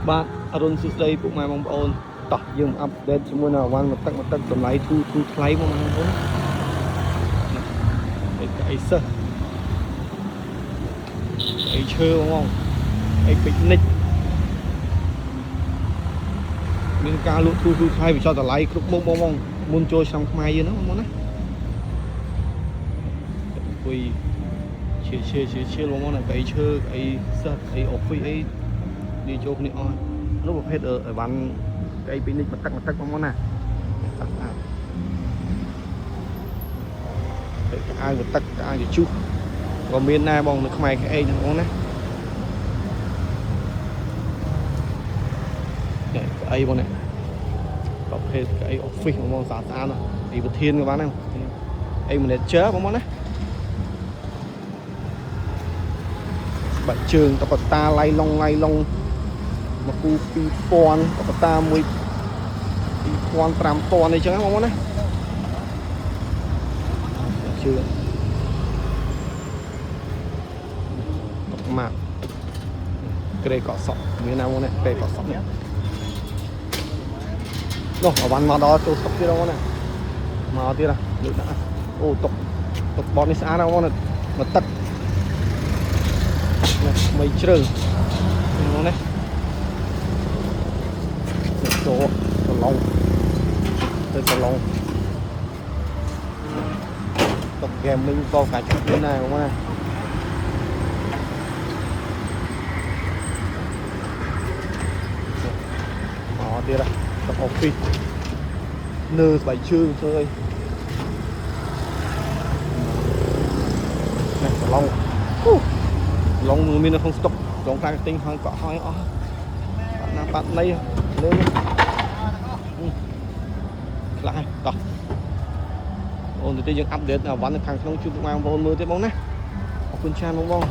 បាទអរុនសុស្ដីពុកម៉ែបងប្អូនតោះយើងអាប់ដេតជាមួយនៅអាវ៉ាន់មកទឹកតម្លៃធូថ្លៃមកបងប្អូនអីសិស្សអីឈើបងអីពេជ្រនិចមានការលក់ធូថ្លៃបញ្ចុះតម្លៃគ្រប់មុខបងមុនចូលឆ្នាំខ្មែរយើងហ្នឹងបងណាអង្គុយឈៀលបងណាកៅឈើអីសិស្សអីអុកហ្វីអីនិយាយចូលគ្នាអស់នោះប្រភេទអីវ៉ាន់អីពេជ្រនិចមកទឹកបងណាស្អាតអាវទឹកអាវជុះក៏មានដែរបងនៅខ្មែរក្អេងហ្នឹងបងណាក្អីបងណាប្រភេទក្អី office បងស្អាតណាអីប្រធានក៏បានដែរអី manager បងណាបាច់ជើងតុក្កតាឡៃឡុងមកគូ2000តុក្កតាមួយ2000 5000អីចឹងបងណាជឿម៉ាក់ក្រេកកសក់មានណាបងណាក្រេកកសក់នេះនោះអវ៉ាន់មកដល់ចូលស្តុកទៀតបងណាមកទៀតលើកដាក់អូតុកបតនេះស្អាតណាបងណាមកទឹកមិនជ្រៅបងណាចូលសាឡុងទៅសាឡុងតុកហ្គេមមីងក៏កាច់មានដែរបងណាទៀតតុកអុកហ្វីសនៅស្បែកជើងធ្វើអីនេះសាឡុងឡុងមាននៅក្នុងស្តុកឡុងខ្លាំងទិញហើយកក់ហើយអស់ណាប៉ាត់ណៃលើខ្លះតោះអូនទៅយើងអាប់ដេតអាវ៉ាន់នៅខាងក្នុងជួយបងប្អូនមើលទៀតបងណាអរគុណច្រើនបង